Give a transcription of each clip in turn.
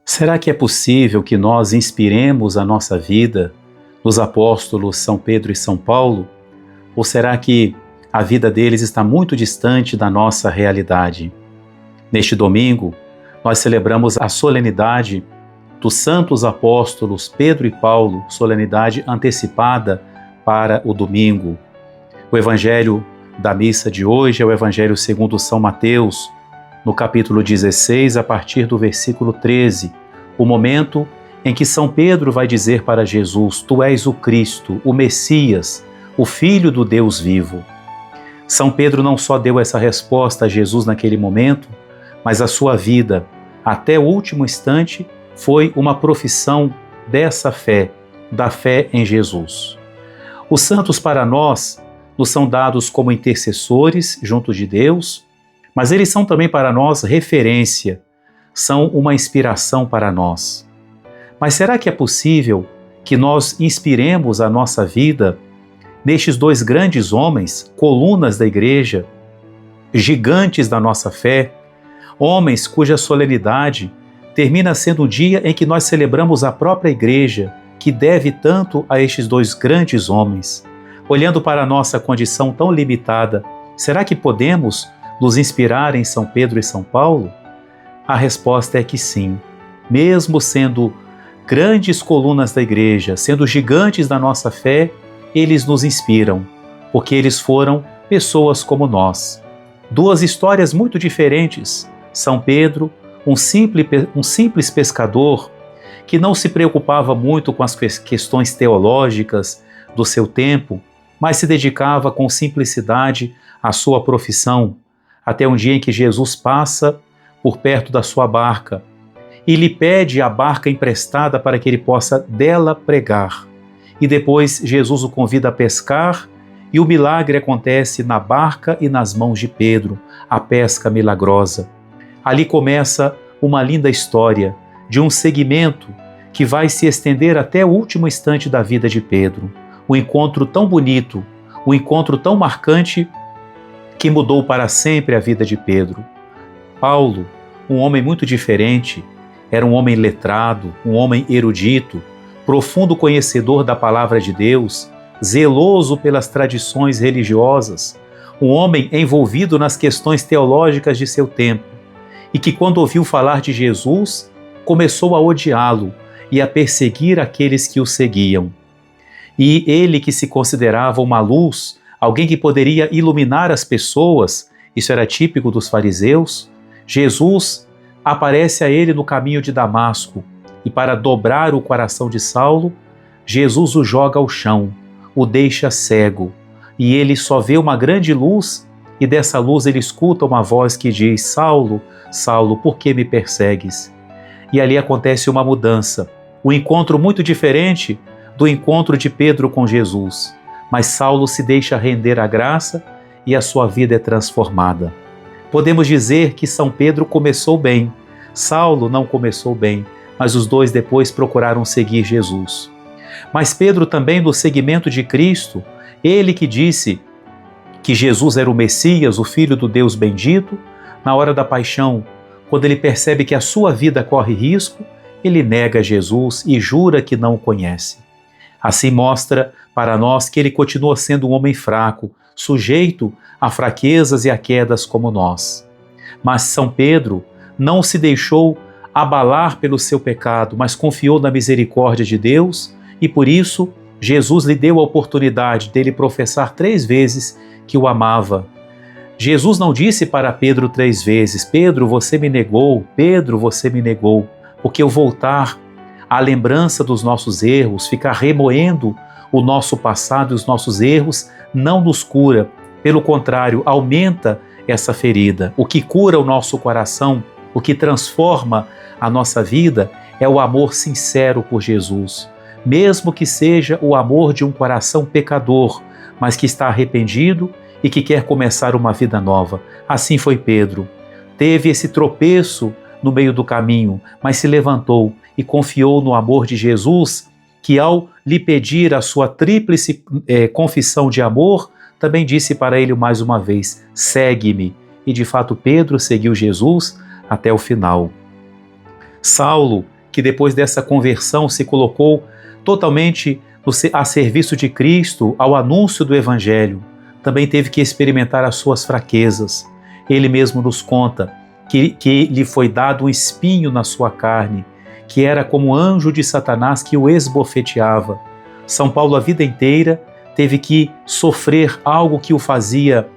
Será que é possível que nós inspiremos a nossa vida nos apóstolos São Pedro e São Paulo? Ou será que a vida deles está muito distante da nossa realidade? Neste domingo, nós celebramos a solenidade dos santos apóstolos Pedro e Paulo, solenidade antecipada para o domingo. O evangelho da missa de hoje é o evangelho segundo São Mateus, no capítulo 16, a partir do versículo 13, o momento em que São Pedro vai dizer para Jesus: Tu és o Cristo, o Messias, o Filho do Deus vivo. São Pedro não só deu essa resposta a Jesus naquele momento, mas a sua vida, até o último instante, foi uma profissão dessa fé, da fé em Jesus. Os santos para nós nos são dados como intercessores junto de Deus, mas eles são também para nós referência, são uma inspiração para nós. Mas será que é possível que nós inspiremos a nossa vida nestes dois grandes homens, colunas da igreja, gigantes da nossa fé, homens cuja solenidade termina sendo um dia em que nós celebramos a própria igreja, que deve tanto a estes dois grandes homens? Olhando para a nossa condição tão limitada, será que podemos nos inspirar em São Pedro e São Paulo? A resposta é que sim. Mesmo sendo grandes colunas da igreja, sendo gigantes da nossa fé, eles nos inspiram, porque eles foram pessoas como nós. Duas histórias muito diferentes. São Pedro, um simples pescador que não se preocupava muito com as questões teológicas do seu tempo, mas se dedicava com simplicidade à sua profissão, até um dia em que Jesus passa por perto da sua barca e lhe pede a barca emprestada para que ele possa dela pregar. E depois Jesus o convida a pescar e o milagre acontece na barca e nas mãos de Pedro, a pesca milagrosa. Ali começa uma linda história de um seguimento que vai se estender até o último instante da vida de Pedro. Um encontro tão bonito, um encontro tão marcante que mudou para sempre a vida de Pedro. Paulo, um homem muito diferente, era um homem letrado, um homem erudito, profundo conhecedor da palavra de Deus, zeloso pelas tradições religiosas, um homem envolvido nas questões teológicas de seu tempo, e que quando ouviu falar de Jesus, começou a odiá-lo e a perseguir aqueles que o seguiam. E ele, que se considerava uma luz, alguém que poderia iluminar as pessoas, isso era típico dos fariseus, Jesus aparece a ele no caminho de Damasco e, para dobrar o coração de Saulo, Jesus o joga ao chão, o deixa cego, e ele só vê uma grande luz, e dessa luz ele escuta uma voz que diz: Saulo, Saulo, por que me persegues? E ali acontece uma mudança, um encontro muito diferente do encontro de Pedro com Jesus, mas Saulo se deixa render à graça e a sua vida é transformada. Podemos dizer que São Pedro começou bem, Saulo não começou bem, mas os dois depois procuraram seguir Jesus. Mas Pedro também, no seguimento de Cristo, ele que disse que Jesus era o Messias, o Filho do Deus bendito, na hora da paixão, quando ele percebe que a sua vida corre risco, ele nega Jesus e jura que não o conhece. Assim mostra para nós que ele continua sendo um homem fraco, sujeito a fraquezas e a quedas como nós. Mas São Pedro não se deixou abalar pelo seu pecado, mas confiou na misericórdia de Deus e por isso Jesus lhe deu a oportunidade dele professar 3 vezes que o amava. Jesus não disse para Pedro 3 vezes: Pedro, você me negou, Pedro, você me negou, porque o voltar à lembrança dos nossos erros, ficar remoendo o nosso passado e os nossos erros, não nos cura. Pelo contrário, aumenta essa ferida. O que cura o nosso coração, o que transforma a nossa vida, é o amor sincero por Jesus. Mesmo que seja o amor de um coração pecador, mas que está arrependido e que quer começar uma vida nova. Assim foi Pedro. Teve esse tropeço no meio do caminho, mas se levantou e confiou no amor de Jesus, que ao lhe pedir a sua tríplice confissão de amor, também disse para ele mais uma vez: segue-me. E de fato Pedro seguiu Jesus até o final. Saulo, que depois dessa conversão se colocou totalmente a serviço de Cristo, ao anúncio do Evangelho, também teve que experimentar as suas fraquezas. Ele mesmo nos conta que lhe foi dado um espinho na sua carne, que era como um anjo de Satanás que o esbofeteava. São Paulo, a vida inteira, teve que sofrer algo que o fazia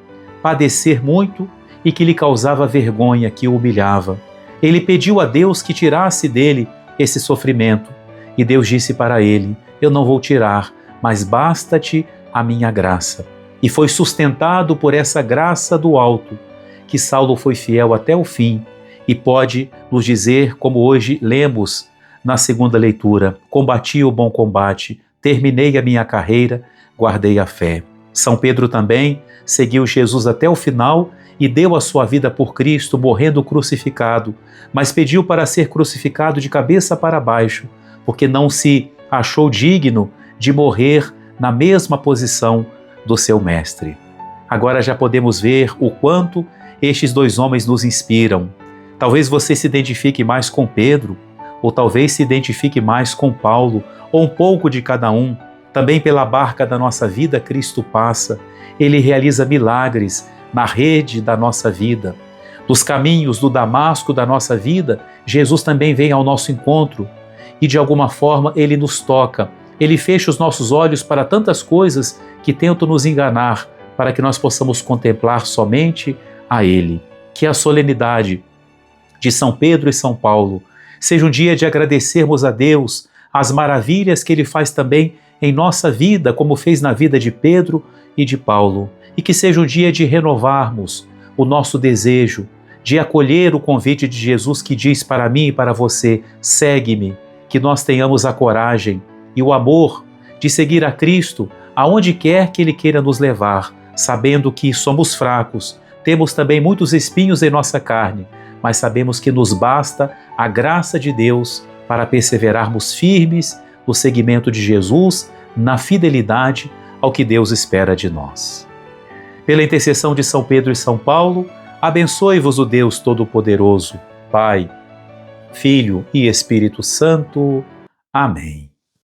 padecer muito e que lhe causava vergonha, que o humilhava. Ele pediu a Deus que tirasse dele esse sofrimento, e Deus disse para ele: eu não vou tirar, mas basta-te a minha graça. E foi sustentado por essa graça do alto, que Saulo foi fiel até o fim, e pode nos dizer, como hoje lemos na segunda leitura: combati o bom combate, terminei a minha carreira, guardei a fé. São Pedro também seguiu Jesus até o final e deu a sua vida por Cristo, morrendo crucificado, mas pediu para ser crucificado de cabeça para baixo, porque não se achou digno de morrer na mesma posição do seu mestre. Agora já podemos ver o quanto estes dois homens nos inspiram. Talvez você se identifique mais com Pedro, ou talvez se identifique mais com Paulo, ou um pouco de cada um. Também pela barca da nossa vida, Cristo passa. Ele realiza milagres na rede da nossa vida. Nos caminhos do Damasco da nossa vida, Jesus também vem ao nosso encontro e de alguma forma Ele nos toca. Ele fecha os nossos olhos para tantas coisas que tentam nos enganar, para que nós possamos contemplar somente a Ele. Que a solenidade de São Pedro e São Paulo seja um dia de agradecermos a Deus as maravilhas que Ele faz também em nossa vida, como fez na vida de Pedro e de Paulo, e que seja um dia de renovarmos o nosso desejo, de acolher o convite de Jesus que diz para mim e para você: segue-me, que nós tenhamos a coragem e o amor de seguir a Cristo aonde quer que Ele queira nos levar, sabendo que somos fracos, temos também muitos espinhos em nossa carne, mas sabemos que nos basta a graça de Deus para perseverarmos firmes no seguimento de Jesus, na fidelidade ao que Deus espera de nós. Pela intercessão de São Pedro e São Paulo, abençoe-vos o Deus Todo-Poderoso, Pai, Filho e Espírito Santo. Amém.